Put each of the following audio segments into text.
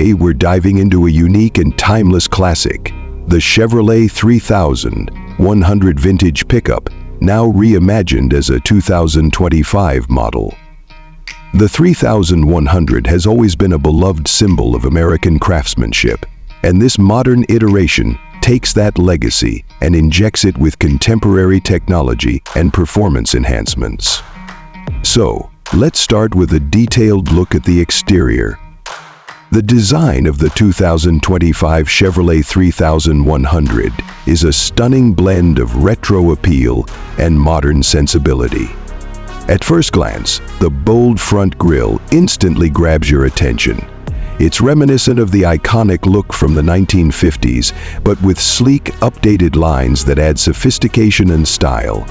Today, we're diving into a unique and timeless classic, the Chevrolet 3100 vintage pickup, now reimagined as a 2025 model. The 3100 has always been a beloved symbol of American craftsmanship, and this modern iteration takes that legacy and injects it with contemporary technology and performance enhancements. So, let's start with a detailed look at the exterior. The design of the 2025 Chevrolet 3100 is a stunning blend of retro appeal and modern sensibility. At first glance, the bold front grille instantly grabs your attention. It's reminiscent of the iconic look from the 1950s, but with sleek, updated lines that add sophistication and style.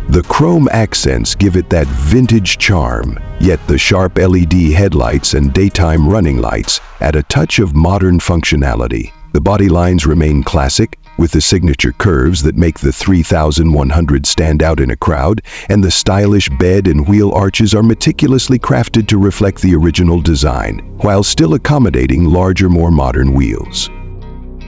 The chrome accents give it that vintage charm, yet the sharp LED headlights and daytime running lights add a touch of modern functionality. The body lines remain classic, with the signature curves that make the 3100 stand out in a crowd, and the stylish bed and wheel arches are meticulously crafted to reflect the original design, while still accommodating larger, more modern wheels.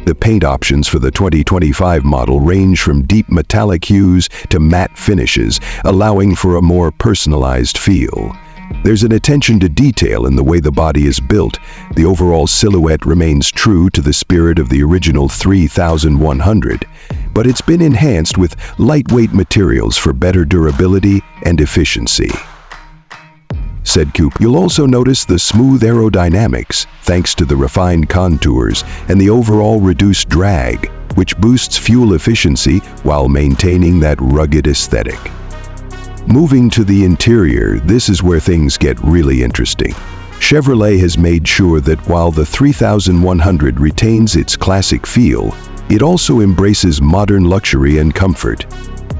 The paint options for the 2025 model range from deep metallic hues to matte finishes, allowing for a more personalized feel. There's an attention to detail in the way the body is built. The overall silhouette remains true to the spirit of the original 3100, but it's been enhanced with lightweight materials for better durability and efficiency. Said coupe, you'll also notice the smooth aerodynamics thanks to the refined contours and the overall reduced drag, which boosts fuel efficiency while maintaining that rugged aesthetic. Moving to the interior, this is where things get really interesting. Chevrolet has made sure that while the 3100 retains its classic feel, it also embraces modern luxury and comfort.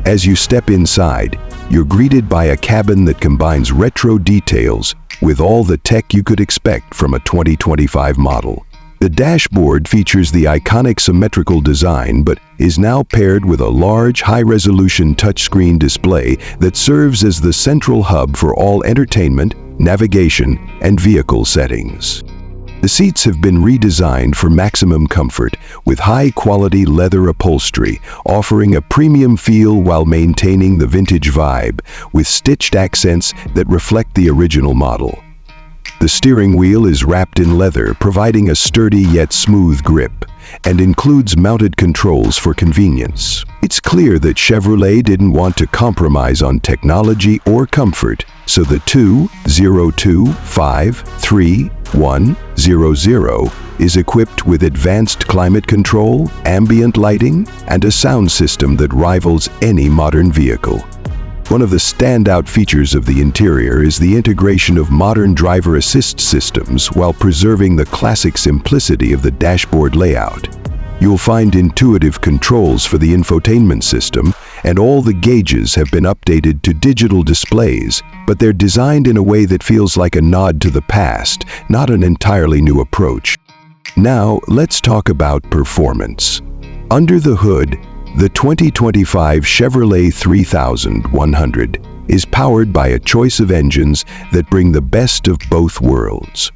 As you step inside, you're greeted by a cabin that combines retro details with all the tech you could expect from a 2025 model. The dashboard features the iconic symmetrical design but is now paired with a large, high-resolution touchscreen display that serves as the central hub for all entertainment, navigation, and vehicle settings. The seats have been redesigned for maximum comfort, with high-quality leather upholstery, offering a premium feel while maintaining the vintage vibe, with stitched accents that reflect the original model. The steering wheel is wrapped in leather, providing a sturdy yet smooth grip, and includes mounted controls for convenience. It's clear that Chevrolet didn't want to compromise on technology or comfort, so the 2025-3100 is equipped with advanced climate control, ambient lighting, and a sound system that rivals any modern vehicle. One of the standout features of the interior is the integration of modern driver assist systems while preserving the classic simplicity of the dashboard layout. You'll find intuitive controls for the infotainment system, and all the gauges have been updated to digital displays, but they're designed in a way that feels like a nod to the past, not an entirely new approach. Now, let's talk about performance. Under the hood, the 2025 Chevrolet 3100 is powered by a choice of engines that bring the best of both worlds.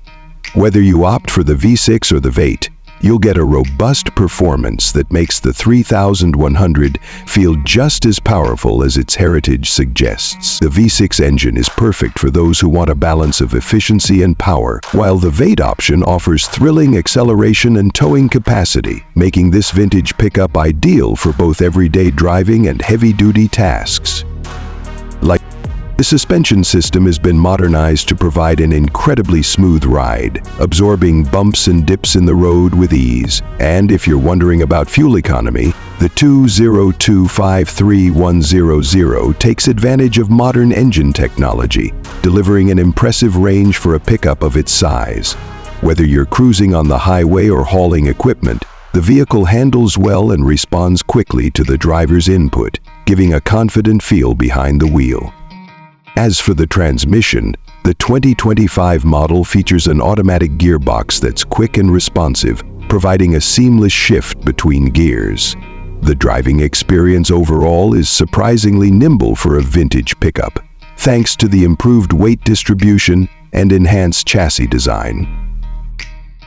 Whether you opt for the V6 or the V8, you'll get a robust performance that makes the 3100 feel just as powerful as its heritage suggests. The V6 engine is perfect for those who want a balance of efficiency and power, while the V8 option offers thrilling acceleration and towing capacity, making this vintage pickup ideal for both everyday driving and heavy-duty tasks. The suspension system has been modernized to provide an incredibly smooth ride, absorbing bumps and dips in the road with ease. And if you're wondering about fuel economy, the 2025-3100 takes advantage of modern engine technology, delivering an impressive range for a pickup of its size. Whether you're cruising on the highway or hauling equipment, the vehicle handles well and responds quickly to the driver's input, giving a confident feel behind the wheel. As for the transmission, the 2025 model features an automatic gearbox that's quick and responsive, providing a seamless shift between gears. The driving experience overall is surprisingly nimble for a vintage pickup, thanks to the improved weight distribution and enhanced chassis design.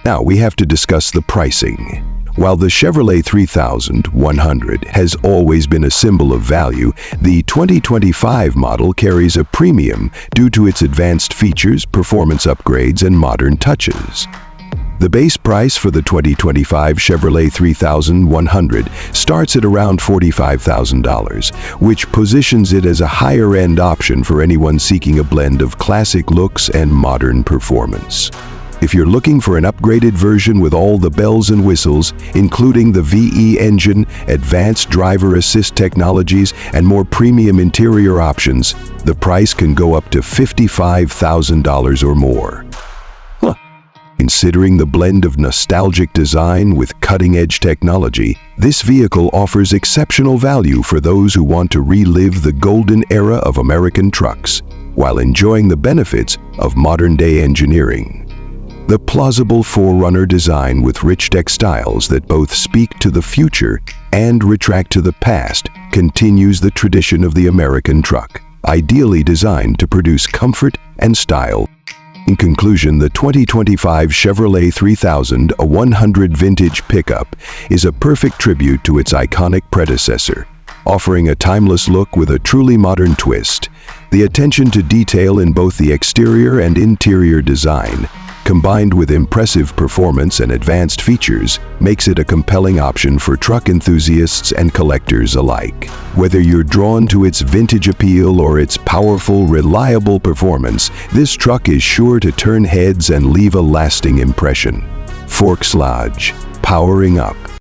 Now we have to discuss the pricing. While the Chevrolet 3100 has always been a symbol of value, the 2025 model carries a premium due to its advanced features, performance upgrades, and modern touches. The base price for the 2025 Chevrolet 3100 starts at around $45,000, which positions it as a higher-end option for anyone seeking a blend of classic looks and modern performance. If you're looking for an upgraded version with all the bells and whistles, including the VE engine, advanced driver assist technologies, and more premium interior options, the price can go up to $55,000 or more. Considering the blend of nostalgic design with cutting-edge technology, this vehicle offers exceptional value for those who want to relive the golden era of American trucks, while enjoying the benefits of modern-day engineering. The plausible 4Runner design with rich textiles that both speak to the future and retract to the past continues the tradition of the American truck, ideally designed to produce comfort and style. In conclusion, the 2025 Chevrolet 3100 vintage pickup is a perfect tribute to its iconic predecessor, offering a timeless look with a truly modern twist. The attention to detail in both the exterior and interior design, combined with impressive performance and advanced features, makes it a compelling option for truck enthusiasts and collectors alike. Whether you're drawn to its vintage appeal or its powerful, reliable performance, this truck is sure to turn heads and leave a lasting impression. Forks Lodge, powering up.